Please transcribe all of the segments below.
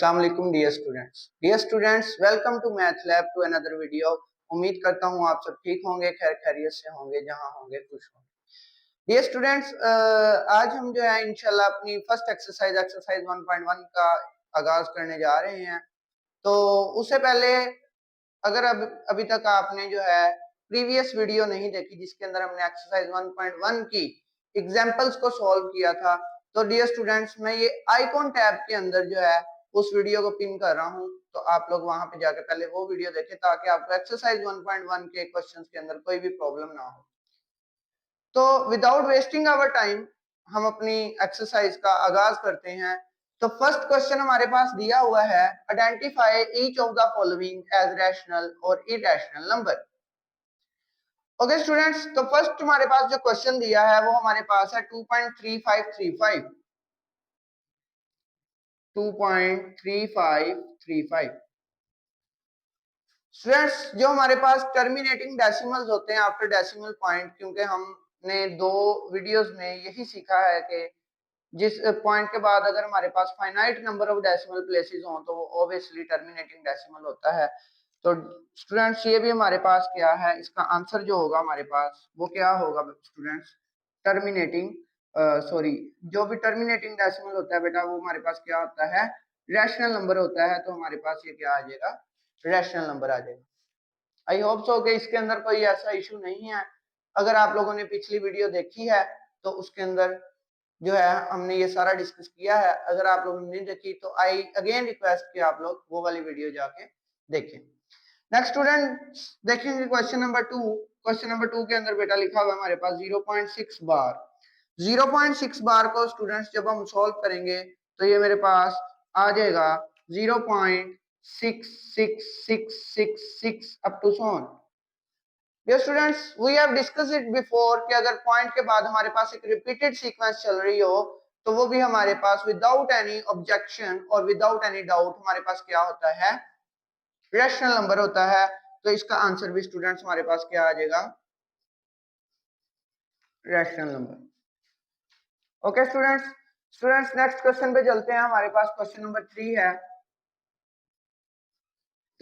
अस्सलाम वालेकुम dear students welcome to math lab to another video. उम्मीद करता हूँ आप सब ठीक होंगे, खैर खैरियत से होंगे, जहां होंगे खुश होंगे। डियर स्टूडेंट्स, आज हम जो है इंशाल्लाह अपनी फर्स्ट एक्सरसाइज 1.1 का आगाज करने जा रहे हैं। तो उससे पहले अगर अभी तक आपने जो है प्रीवियस वीडियो नहीं देखी जिसके अंदर हमने एक्सरसाइज 1.1 की एग्जांपल्स को सॉल्व किया था, तो डियर स्टूडेंट्स मैं ये आइकॉन टैब के अंदर जो है उस वीडियो को पिन कर रहा हूं, तो आप लोग वहां पे जाकर पहले वो वीडियो देखें ताकि आपको एक्सरसाइज 1.1 के क्वेश्चंस के अंदर कोई भी प्रॉब्लम ना हो। तो विदाउट वेस्टिंग आवर टाइम हम अपनी एक्सरसाइज का आगाज करते हैं। तो फर्स्ट क्वेश्चन हमारे पास दिया हुआ है, identify each of the following as rational और इरेशनल नंबर। ओके स्टूडेंट्स, तो फर्स्ट हमारे पास जो क्वेश्चन दिया है वो हमारे पास है 2.3535 2.3535। स्टूडेंट्स, जो हमारे पास टर्मिनेटिंग डेसिमल्स होते हैं आफ्टर डेसिमल पॉइंट, क्योंकि हमने दो वीडियोस में यही सीखा है कि जिस पॉइंट के बाद अगर हमारे पास finite number of decimal places हों तो वो ऑब्वियसली टर्मिनेटिंग डेसिमल होता है। तो स्टूडेंट्स ये भी हमारे पास क्या है, इसका आंसर जो होगा हमारे पास वो क्या होगा स्टूडेंट्स, टर्मिनेटिंग सॉरी जो भी टर्मिनेटिंग डेसिमल होता है बेटा वो हमारे पास क्या होता है, रैशनल नंबर होता है। तो हमारे पास ये क्या आ जाएगा, रैशनल नंबर आ जाएगा। आई होप सो कि इसके अंदर कोई ऐसा इशू नहीं है। अगर आप लोगों ने पिछली वीडियो देखी है तो उसके अंदर जो है हमने ये सारा डिस्कस किया है। अगर आप लोगों ने नहीं देखी तो आई अगेन रिक्वेस्ट कि आप लोग वो वाली वीडियो जाके देखें। नेक्स्ट स्टूडेंट देखेंगे क्वेश्चन नंबर 2। क्वेश्चन नंबर 2 के अंदर बेटा लिखा हुआ है हमारे पास 0.6 बार। 0.6 बार को स्टूडेंट्स जब हम सॉल्व करेंगे तो ये मेरे पास आ जाएगा 0.6666 up to so on. Dear students, we have discussed it before कि अगर पॉइंट के बाद हमारे पास एक रिपीटेड सीक्वेंस चल रही हो तो वो भी हमारे पास विदाउट एनी ऑब्जेक्शन और विदाउट एनी डाउट हमारे पास क्या होता है, रैशनल नंबर होता है। तो इसका आंसर भी स्टूडेंट्स हमारे पास क्या आ जाएगा, rational number. Okay students next question पे चलते हैं। हमारे पास क्वेश्चन नंबर 3 है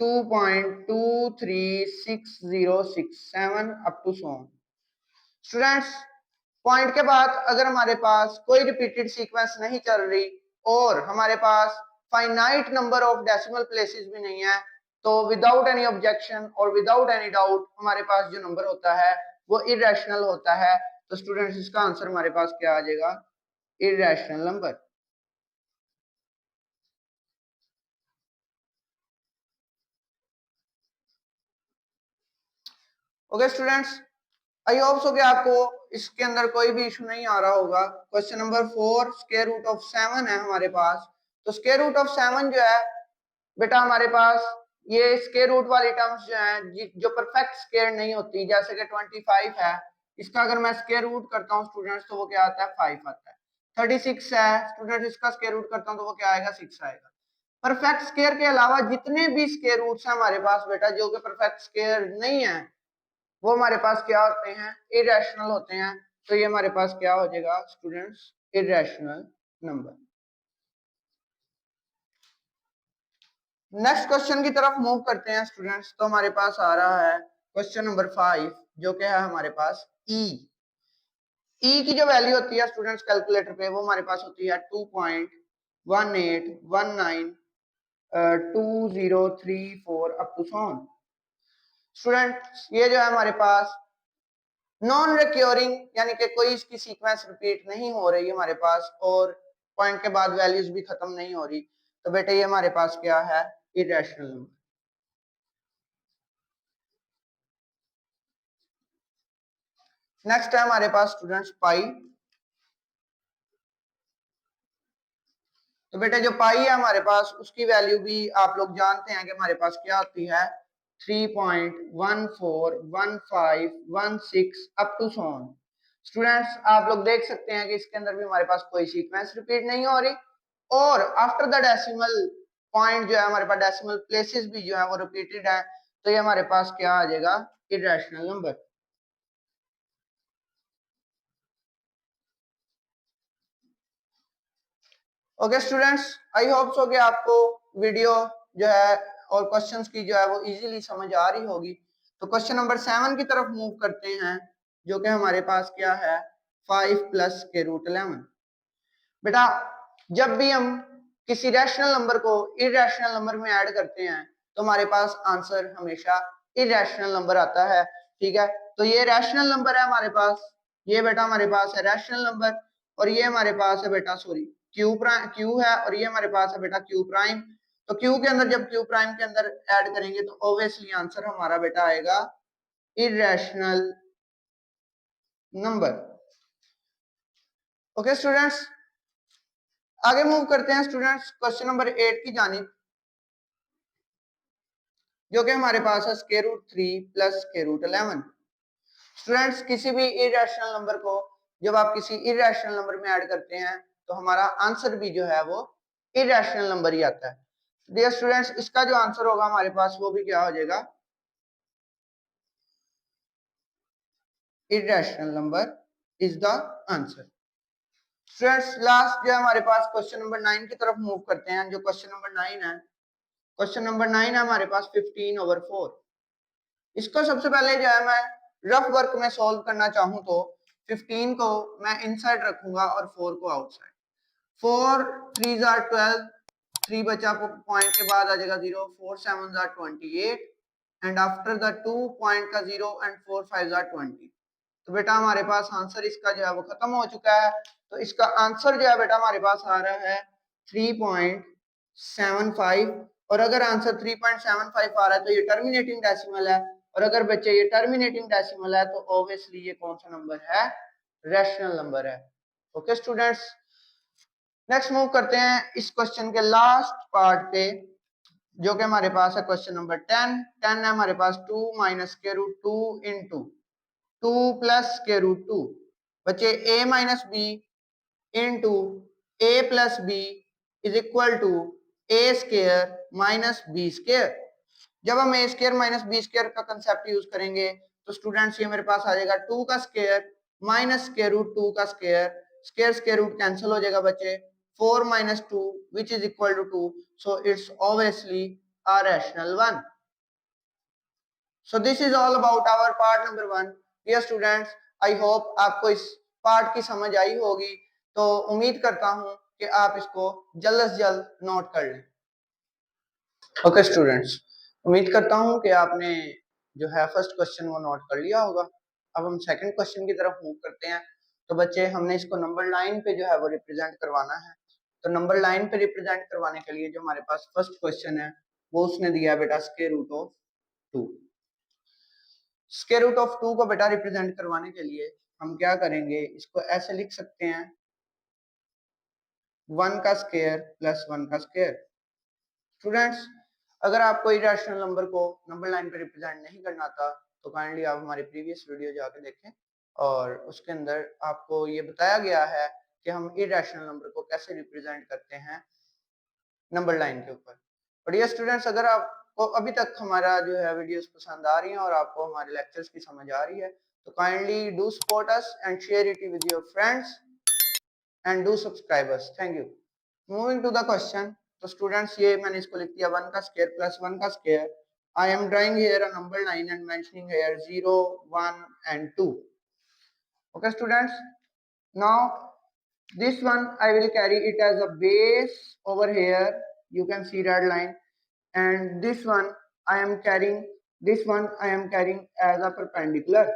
2.236067 up to so on. Students, point के बाद अगर हमारे पास कोई रिपीटेड सीक्वेंस नहीं चल रही और हमारे पास finite number of decimal places भी नहीं है, तो विदाउट एनी ऑब्जेक्शन और विदाउट एनी डाउट हमारे पास जो नंबर होता है वो इरेशनल होता है। तो स्टूडेंट्स इसका आंसर हमारे पास क्या आ जाएगा, irrational number. Okay students, I hope so कि आपको इसके अंदर कोई भी इशू नहीं आ रहा होगा। Question number 4 square root of 7 है हमारे पास। तो स्क्वायर रूट ऑफ 7 जो है बेटा हमारे पास ये स्क्वायर रूट वाली टर्म्स जो है जो परफेक्ट स्क्वायर नहीं होती, जैसे कि 25 है, इसका अगर मैं स्क्वायर रूट करता हूँ स्टूडेंट्स तो वो क्या आता है, 5 आता है। 36 है स्टूडेंट्स, इसका स्क्वायर रूट करता हूँ तो वो क्या आएगा, 6 आएगा। परफेक्ट स्क्वायर के अलावा जितने भी स्क्वायर रूट्स हैं हमारे पास बेटा जो कि परफेक्ट स्क्वायर नहीं है वो हमारे पास क्या होते हैं, इरेशनल होते हैं। तो ये हमारे पास क्या हो जाएगा students, irrational number. Next question की तरफ मूव करते हैं स्टूडेंट्स। तो हमारे पास आ रहा है क्वेश्चन नंबर 5 जो कि है हमारे पास ई की जो वैल्यू होती है स्टूडेंट्स कैलकुलेटर पे वो हमारे पास होती है 2.18192034 up to so on. Students ये जो है हमारे पास नॉन रिक्योरिंग यानी कि कोई इसकी सीक्वेंस रिपीट नहीं हो रही हमारे पास और पॉइंट के बाद वैल्यूज भी खत्म नहीं हो रही, तो बेटा ये हमारे पास क्या है, इरेशनल नंबर। नेक्स्ट है हमारे पास स्टूडेंट्स पाई। तो बेटा जो पाई है हमारे पास उसकी वैल्यू भी आप लोग जानते हैं कि हमारे पास क्या होती है, 3.141516 up to so on. Students आप लोग देख सकते हैं कि इसके अंदर भी हमारे पास कोई सीक्वेंस रिपीट नहीं हो रही और आफ्टर द डेसिमल पॉइंट जो है हमारे पास डेसिमल प्लेसेस भी जो है वो रिपीटेड है। तो ये हमारे पास क्या आ जाएगा, irrational number. Okay students, I hope so कि आपको वीडियो जो है और क्वेश्चंस की जो है वो इजीली समझ आ रही होगी। तो क्वेश्चन नंबर 7 की तरफ मूव करते हैं, जो कि हमारे पास क्या है, 5 प्लस के रूट 11। बेटा जब भी हम किसी रैशनल नंबर को इरेशनल नंबर में ऐड करते हैं तो हमारे पास आंसर हमेशा इरेशनल नंबर आता है। ठीक है, तो ये रैशनल नंबर है हमारे पास, ये बेटा हमारे पास है रैशनल नंबर, और ये हमारे पास है बेटा सॉरी क्यू है, और ये हमारे पास है बेटा क्यू प्राइम। तो क्यू के अंदर जब क्यू प्राइम के अंदर ऐड करेंगे तो ऑब्वियसली आंसर हमारा बेटा आएगा इरेशनल नंबर। ओके स्टूडेंट्स, आगे मूव करते हैं स्टूडेंट्स क्वेश्चन नंबर 8 की जानिब, जो कि हमारे पास है square root 3 plus square root 11। Students किसी भी इरेशनल नंबर को जब आप किसी इरेशनल नंबर में ऐड करते हैं तो हमारा आंसर भी जो है वो इरेशनल नंबर ही आता है। डियर स्टूडेंट्स, इसका जो आंसर होगा हमारे पास वो भी क्या हो जाएगा, irrational number is the answer. Students last जो है हमारे पास क्वेश्चन नंबर 9 की तरफ मूव करते हैं, जो क्वेश्चन नंबर 9 है, क्वेश्चन नंबर 9 है हमारे पास 15/4। इसको सबसे पहले जो है मैं रफ वर्क में सॉल्व करना चाहूं तो 15 को मैं इनसाइड रखूंगा और 4 को आउटसाइड। 4 3 जार 12, 3 बचा पॉइंट के बाद आ जाएगा 0, 4 7 jar 28 and after the 2 point का 0 एंड 4 5 जार 20। तो बेटा हमारे पास आंसर इसका जो है वो खत्म हो चुका है। तो इसका आंसर जो है बेटा हमारे पास आ रहा है 3.75। और अगर आंसर 3.75 आ रहा है तो ये टर्मिनेटिंग डेसिमल है, और अगर बच्चे ये टर्मिनेटिंग डेसिमल है तो ऑब्वियसली ये कौन सा नंबर है, रैशनल नंबर है। ओके स्टूडेंट्स, नेक्स्ट मूव करते हैं इस क्वेश्चन के लास्ट पार्ट पे, जो कि हमारे पास है क्वेश्चन नंबर 10। 10 है हमारे पास 2 माइनस के रूट 2 इंटू 2 प्लस के रूट 2। बच्चे a minus B into A plus B is equal to A square minus B square. जब हम A square minus B square का कंसेप्ट यूज करेंगे तो स्टूडेंट्स ये मेरे पास आ जाएगा 2 का स्केयर माइनस स्केयर रूट 2 का square, square square root cancel हो जाएगा बच्चे, 4 minus 2 which is equal to 2, so it's obviously a rational one. So this is all about our part number 1. Dear students, I hope आपको इस part की समझ आई होगी, तो उम्मीद करता हूं कि आप इसको जल्द से जल्द नोट कर लें। ओके स्टूडेंट्स, उम्मीद करता हूं कि आपने जो है फर्स्ट क्वेश्चन वो नोट कर लिया होगा। अब हम सेकंड क्वेश्चन की तरफ मूव करते हैं। तो बच्चे हमने इसको नंबर लाइन पे जो है वो रिप्रेजेंट करवाना है। तो नंबर लाइन पे रिप्रेजेंट करवाने के लिए जो हमारे पास फर्स्ट क्वेश्चन है वो उसने दिया बेटा square root of 2। Square root of 2 को बेटा रिप्रेजेंट करवाने के लिए हम क्या करेंगे, इसको ऐसे लिख सकते हैं 1 का स्क्वायर प्लस 1 का स्क्वायर। स्टूडेंट्स अगर आपको इरेशनल नंबर को नंबर लाइन पे रिप्रेजेंट नहीं करना आता तो काइंडली आप हमारी प्रीवियस वीडियो जाके देखें, और उसके अंदर आपको ये बताया गया है कि हम इरेशनल नंबर को कैसे रिप्रेजेंट करते हैं नंबर लाइन के ऊपर। और ये स्टूडेंट्स अगर आपको अभी तक हमारा जो है वीडियोस पसंद आ रही हैं और आपको हमारे लेक्चर्स की समझ आ रही है तो kindly do support us and share it with your friends and do subscribe us. Thank you. Moving to the question, तो स्टूडेंट्स ये मैंने इसको लिख दिया 1 का स्क्वायर प्लस 1 का square. I am drawing here a number line and mentioning here 0 1 and 2। Okay students, now this one I will carry it as a base over here, you can see red line, and this one I am carrying, this one I am carrying as a perpendicular.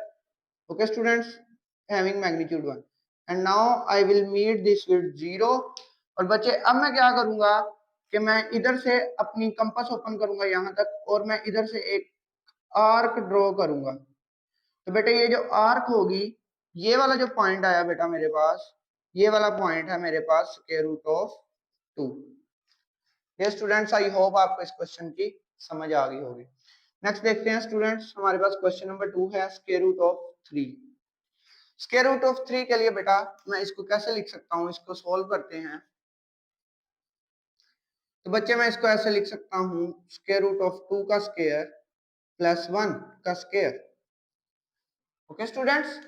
Okay students, having magnitude 1, and now I will meet this with 0। और बच्चे अब मैं क्या करूंगा कि मैं इधर से अपनी कंपास ओपन करूंगा यहाँ तक और मैं इधर से एक आर्क ड्रॉ करूंगा। तो बेटा ये जो आर्क होगी, ये वाला जो पॉइंट आया बेटा मेरे पास, ये वाला पॉइंट है मेरे पास स्क्वायर रूट ऑफ 2। ये स्टूडेंट्स आई होप आपको इस क्वेश्चन की समझ आ गई होगी। नेक्स्ट देखते हैं स्टूडेंट्स, हमारे पास क्वेश्चन नंबर 2 है square root of 3। Square root of 3 के लिए बेटा मैं इसको कैसे लिख सकता हूँ, इसको सोल्व करते हैं। तो बच्चे मैं इसको ऐसे लिख सकता हूँ स्क्वायर रूट ऑफ 2 का स्क्वायर प्लस 1 का स्क्वायर। ओके स्टूडेंट्स,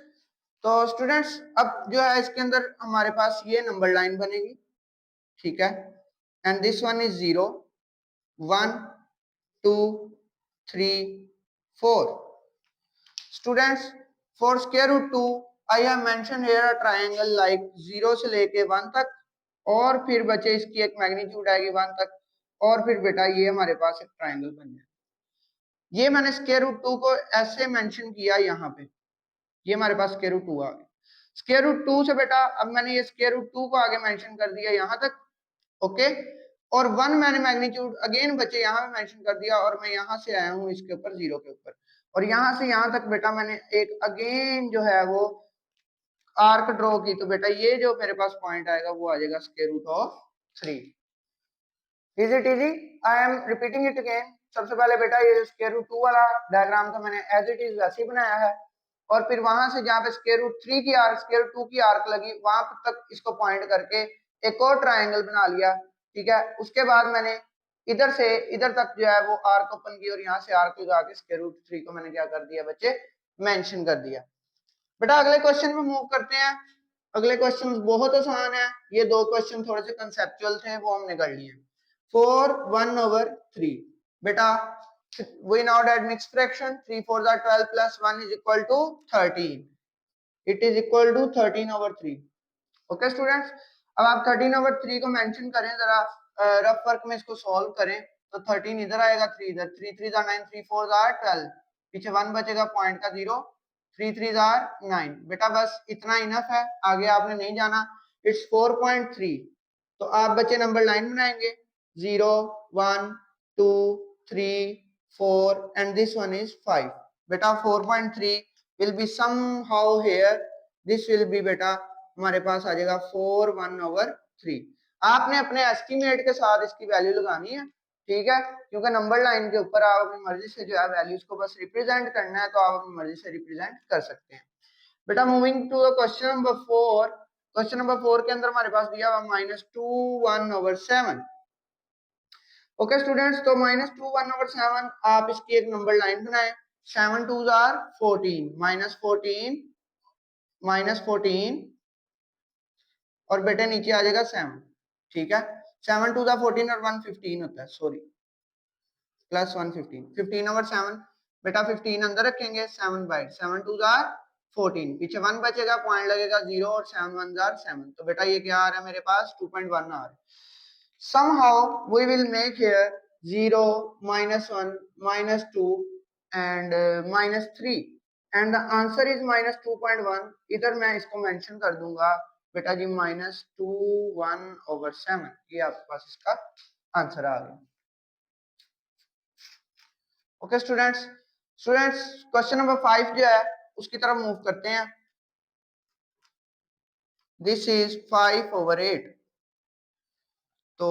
तो स्टूडेंट्स अब जो है इसके अंदर हमारे पास ये नंबर लाइन बनेगी, ठीक है, and this one is 0 1 2 3 4 students for square root 2 I have mention here a triangle like 0 से लेके 1 तक और फिर बचे इसकी एक मैग्नीट्यूड आएगी 1 तक और फिर बेटा ये हमारे पास एक ट्रायंगल बन जाए। ये मैंने स्क्वायर रूट 2 को ऐसे मेंशन किया यहाँ पे, ये हमारे पास स्क्वायर रूट 2 आ गया। स्क्वायर रूट 2 से बेटा अब मैंने ये स्क्वायर रूट 2 को आगे मेंशन कर दिया यहाँ तक, ओके, और 1 मैंने मैग्नीट्यूड अगेन बचे यहाँ पे मेंशन कर दिया और मैं यहाँ से आया हूँ इसके ऊपर 0 के ऊपर और यहाँ से यहाँ तक बेटा मैंने एक अगेन जो है वो आर्क ड्रॉ की, तो बेटा ये जो मेरे पास पॉइंट आएगा वो आ जाएगा square root of 3। Is it easy? I am repeating it again. सबसे पहले बेटा ये स्क्वायर रूट 2 वाला डायग्राम था मैंने एज इट इज वैसे ही बनाया है और फिर वहां से जहाँ पे स्क्वायर रूट 3 की आर्क स्क्वायर रूट 2 की आर्क लगी वहां तक इसको पॉइंट करके एक और ट्रायंगल बना लिया, ठीक है। उसके बाद मैंने इधर से इधर तक जो है वो आर्क ओपन की और यहाँ से आर्क लगा के स्क्वायर रूट 3 को मैंने क्या कर दिया बच्चे, मेंशन कर दिया। बेटा अगले क्वेश्चन पे मूव करते हैं। अगले क्वेश्चन बहुत आसान है, ये दो क्वेश्चन थोड़े से कंसेप्चुअल थे वो हमने कर लिए। 4/1/3 बेटा we now that mixed fraction 3 4s are 12 plus 1 is equal to 13, it is equal to 13/3। Okay students, अब आप 13/3 को मेंशन करें जरा रफ वर्क में इसको सॉल्व करें तो 13 इधर आएगा 3 इधर, 3 3 9 3 4 12, पीछे 1 बचेगा पॉइंट का 0, 3 3 9। बेटा बस इतना इनफ है, आगे आपने नहीं जाना। इट्स 4.3, तो आप बच्चे नंबर लाइन बनाएंगे 0 1 2 3 4 and this one is 5। बेटा 4.3 will be somehow here, this will be बेटा हमारे पास आ जाएगा 4/1/3। आपने अपने एस्टिमेट के साथ इसकी वैल्यू लगानी है, ठीक है, क्योंकि नंबर लाइन के ऊपर आप अपनी मर्जी से जो है वैल्यूज को बस रिप्रेजेंट करना है तो आप अपनी मर्जी से रिप्रेजेंट कर सकते हैं। बेटा moving to question number 4, question number 4 के अंदर हमारे पास दिया हुआ -2/1/7। ओके स्टूडेंट्स, तो -2/1/7 आप इसकी एक नंबर लाइन बनाएं, 7 2s are 14, -14 और बेटे नीचे आ जाएगा 7, ठीक है। 7 2s are 14 और 1 15 होता है, सॉरी, प्लस 1 15, 15/7 बेटा 15 अंदर रखेंगे, 7 बाइट, 7 2s are 14, पीछे 1 बचेगा, पॉइंट लगेगा 0 और 7 1s are 7, तो बेटा ये क्या आ रहा है मेरे पास 2.1 आ रहा है। somehow we will make here 0 -1 -2 and -3 and the answer is -2.1। इधर मैं इसको मेंशन कर दूंगा बेटा जी -2/1/7, ये आपके पास इसका आंसर आ गया। ओके स्टूडेंट्स, क्वेश्चन नंबर 5 जो है उसकी तरफ मूव करते हैं। दिस इज 5/8, तो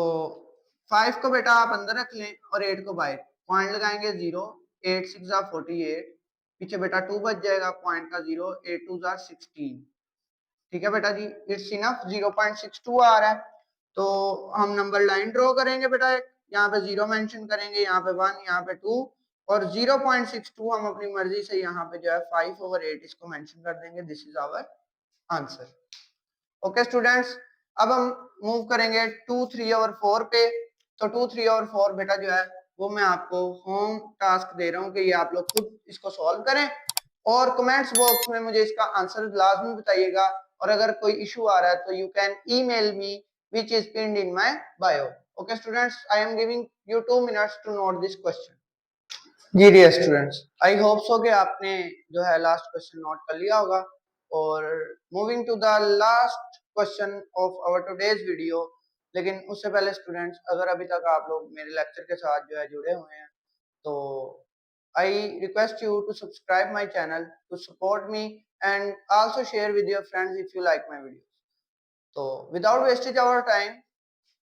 5 को बेटा आप अंदर रख लें और 8 को बाहर, पॉइंट लगाएंगे 0, 8 6 are 48, पीछे बेटा 2 बच जाएगा, पॉइंट का 0, 8 2s are 16, ठीक है बेटा जी, इट्स इनफ 0.62 आ रहा है। तो हम नंबर लाइन ड्रॉ करेंगे बेटा, एक यहाँ पे 0 मेंशन करेंगे, यहाँ पे 1, यहाँ पे 2 और 0.62 हम अपनी मर्जी से यहाँ पे जो है 5/8 इसको मेंशन कर देंगे। This is our answer. Okay students, अब हम मूव करेंगे 2 3 और 4 पे। तो 2 3 और 4 बेटा जो है वो मैं आपको होम टास्क दे रहा हूँ कि ये आप लोग खुद इसको सॉल्व करें और कमेंट्स बॉक्स में मुझे इसका आंसर लाजमी बताइएगा और अगर कोई इशू आ रहा है तो you can email me which is pinned in my bio. Okay students, I am giving you 2 minutes to note this question. जी dear students, I hope so कि आपने जो है लास्ट क्वेश्चन नोट कर लिया होगा और moving to the last question of our today's video. लेकिन उससे पहले स्टूडेंट्स, अगर अभी तक आप लोग मेरे लेक्चर के साथ जो है जुड़े हुए हैं तो I request you to subscribe my channel to support me and also share with your friends if you like my video. तो विदाउट वेस्टेज आवर टाइम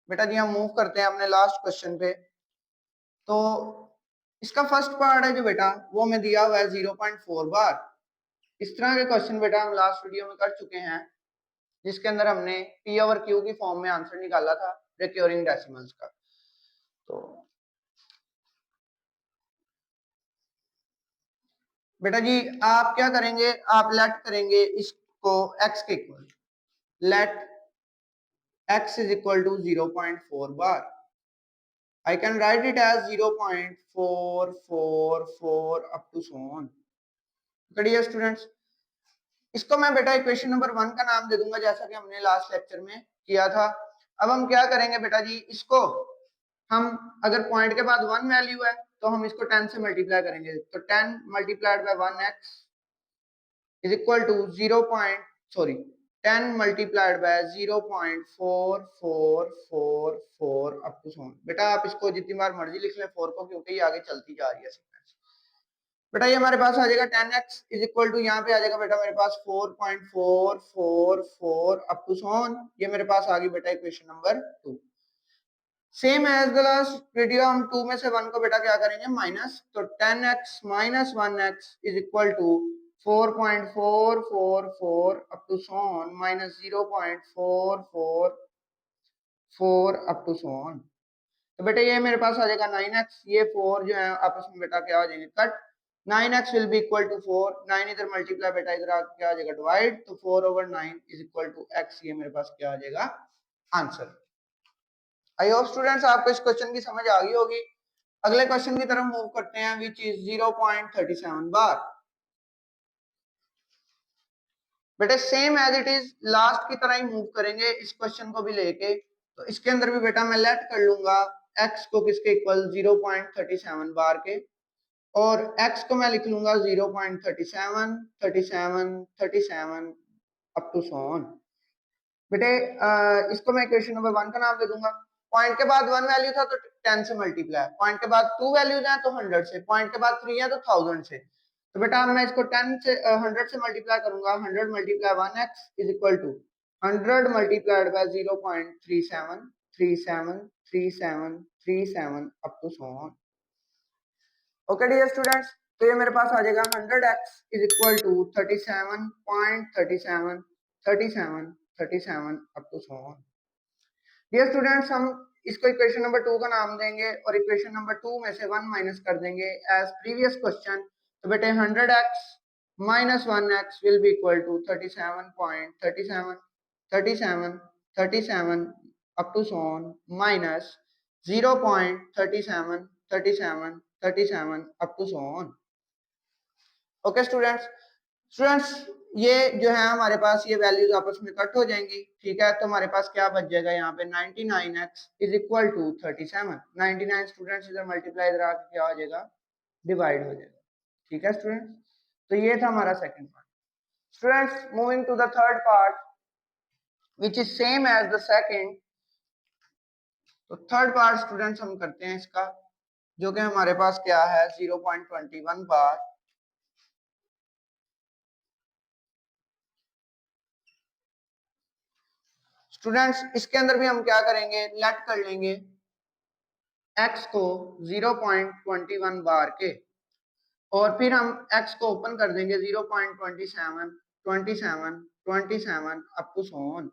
बेटा जी हम मूव करते हैं अपने लास्ट क्वेश्चन पे। तो इसका फर्स्ट पार्ट है जो बेटा वो हमें दिया हुआ है 0.4 बार। इस तरह के क्वेश्चन बेटा हम लास्ट वीडियो में कर चुके हैं जिसके अंदर हमने P/Q की फॉर्म में आंसर निकाला था रिकरिंग डेसिमल्स का। तो बेटा जी आप क्या करेंगे, आप लेट करेंगे इसको x के equal, let x is equal to 0.4 bar. I can write it as 0.444 up to so on. करिए स्टूडेंट्स, इसको मैं बेटा इक्वेशन नंबर 1 का नाम दे दूंगा जैसा कि हमने लास्ट लेक्चर में किया था। अब हम क्या करेंगे बेटा जी, इसको हम अगर पॉइंट के बाद 1 वैल्यू है तो हम इसको 10 से मल्टीप्लाई करेंगे, तो 10 multiplied by 1x is equal to 10 multiplied by 0.4444 up to so. बेटा आप इसको जितनी बार मर्जी लिख लें 4 को, क्योंकि ये आगे चलती जा रही है सीक्वेंस। बेटा ये हमारे पास आ जाएगा 10x इज इक्वल टू, यहाँ पे आ जाएगा बेटा मेरे पास 4.444 अप टू सो ऑन। ये मेरे पास आ गई बेटा equation number 2। Same as the last video हम 2 में से 1 को बेटा क्या करेंगे माइनस, तो 10x minus 1x is equal to 4.444 up to so on minus 0.444 up to so on. तो बेटा ये मेरे पास आ जाएगा 9x, ये 4 जो है आपस में बेटा क्या हो जाएंगे cut, 9x will be equal to 4, 9 इधर मल्टीप्लाई बेटा इधर क्या आ जाएगा डिवाइड, तो 4/9 इज इक्वल टू x, ये मेरे पास क्या आ जाएगा आंसर। आई होप स्टूडेंट्स आपको इस क्वेश्चन की समझ आ गई होगी। अगले क्वेश्चन की तरफ मूव करते हैं विच इज 0.37 बार। बेटा same as it is last की तरह ही मूव करेंगे इस क्वेश्चन को भी लेके। तो इसके अंदर भी बेटा मैं लेट कर लूंगा x को किसके इक्वल 0.37 बार के, और x को मैं लिख लूंगा 0.37 37 37 अप टू सो ऑन। बेटे इसको मैं इक्वेशन नंबर 1 का नाम दे दूंगा। पॉइंट के बाद 1 वैल्यू था तो 10 से मल्टीप्लाई, पॉइंट के बाद 2 वैल्यूज हैं तो 100 से, पॉइंट के बाद 3 है तो 1000 से। तो बेटा मैं इसको 10 से 100 से मल्टीप्लाई करूंगा, 100 multiply 1x is equal to 100 multiplied by 0.37 37 37 37 up to so on. Okay dear students, तो ये मेरे पास आ जाएगा 100x is equal to 37.37 37 37 up to so on. Dear students, हम इसको इक्वेशन नंबर 2 का नाम देंगे और इक्वेशन नंबर 2 में से 1 माइनस कर देंगे एज प्रीवियस क्वेश्चन। तो बेटे 100x minus 1x will be equal to 37.37 37 37 up to so on minus 0.37 37 37 up to so on. Okay students ये जो है हमारे पास ये वैल्यूज आपस में कट हो जाएंगी, ठीक है। तो हमारे पास क्या बच जाएगा यहाँ पे 99x is equal to 37। 99 students इधर मल्टीप्लाई इधर आके क्या हो जाएगा डिवाइड हो जाएगा, ठीक है स्टूडेंट्स। तो ये था हमारा second part. Students moving to the third part which is same as the second. तो थर्ड पार्ट स्टूडेंट्स हम करते हैं इसका, जो कि हमारे पास क्या है 0.21 बार। स्टूडेंट्स इसके अंदर भी हम क्या करेंगे, लेट कर लेंगे x को 0.21 बार के, और फिर हम x को ओपन कर देंगे 0.27 27 27 up to so on.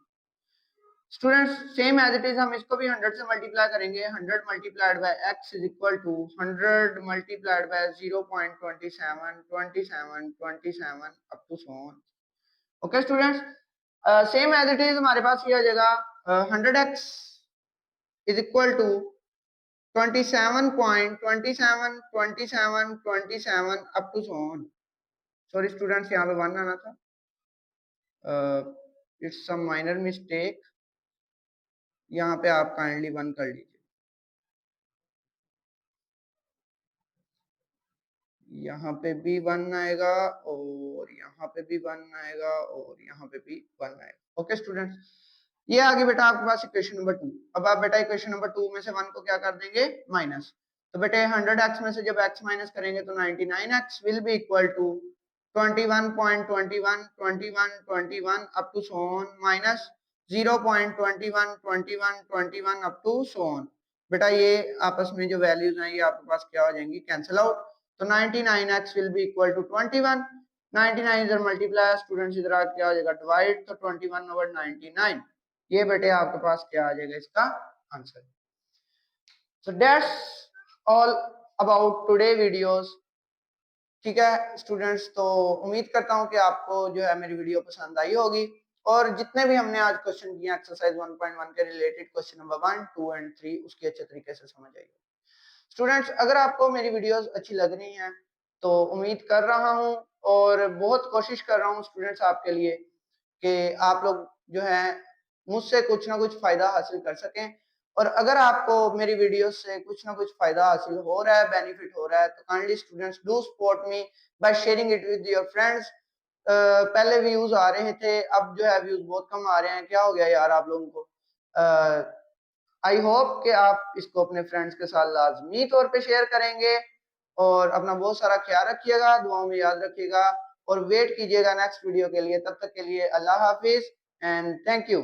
Students same as it is हम इसको भी 100 से मल्टीप्लाई करेंगे, 100 multiplied by x is equal to 100 multiplied by 0.27 27 27 up to so on. Okay students same as it is हमारे पास ये आ जाएगा 100x is equal to 27.27 27 27 up to so on. Sorry students यहाँ पे 1 आना था, इट्स सम माइनर मिस्टेक, यहाँ पे आप काइंडली 1 कर लीजिए। यहाँ पे भी 1 आएगा और यहाँ पे भी 1 आएगा और यहाँ पे भी 1 आएगा। ओके स्टूडेंट्स ये आ गई बेटा आपके पास इक्वेशन नंबर 2। अब आप बेटा इक्वेशन नंबर 2 में से 1 को क्या कर देंगे माइनस। तो बेटे 100x में से जब x माइनस करेंगे तो 99x will be equal to 21.21 21 21 up to so on minus 0.21 21 21 up to so on. बेटा ये आपस में जो वैल्यूज हैं ये आपके पास क्या हो जाएंगी कैंसिल आउट। तो 99x will be equal to 21, 99 इधर मल्टीप्लाई स्टूडेंट्स इधर क्या हो जाएगा डिवाइड, तो 21/99 ये बेटे आपके पास क्या आ जाएगा इसका answer. So that's all about today videos, ठीक है स्टूडेंट्स। तो उम्मीद करता हूँ कि आपको जो है मेरी वीडियो पसंद आई होगी, और जितने भी हमने आज क्वेश्चन किए एक्सरसाइज 1.1 के रिलेटेड क्वेश्चन नंबर 1, 2 एंड 3 उसकी अच्छे तरीके से समझ आइए। स्टूडेंट्स, अगर आपको मेरी वीडियोस अच्छी लग रही हैं तो उम्मीद कर रहा हूं और बहुत कोशिश कर रहा हूं स्टूडेंट्स आपके लिए कि आप लोग जो है मुझसे कुछ ना कुछ फायदा हासिल कर सकें। और अगर आपको मेरी वीडियोस से कुछ ना कुछ फायदा हासिल हो रहा है, बेनिफिट हो रहा है, तो kindly students do support me by sharing it with your friends. पहले व्यूज आ रहे थे, अब जो है व्यूज बहुत कम आ रहे हैं, क्या हो गया यार आप लोगों को? आई होप कि आप इसको अपने फ्रेंड्स के साथ लाजमी तौर पे शेयर करेंगे और अपना बहुत सारा ख्याल रखिएगा, दुआओं में याद रखिएगा और वेट कीजिएगा नेक्स्ट वीडियो के लिए। तब तक के लिए अल्लाह हाफिज एंड थैंक यू।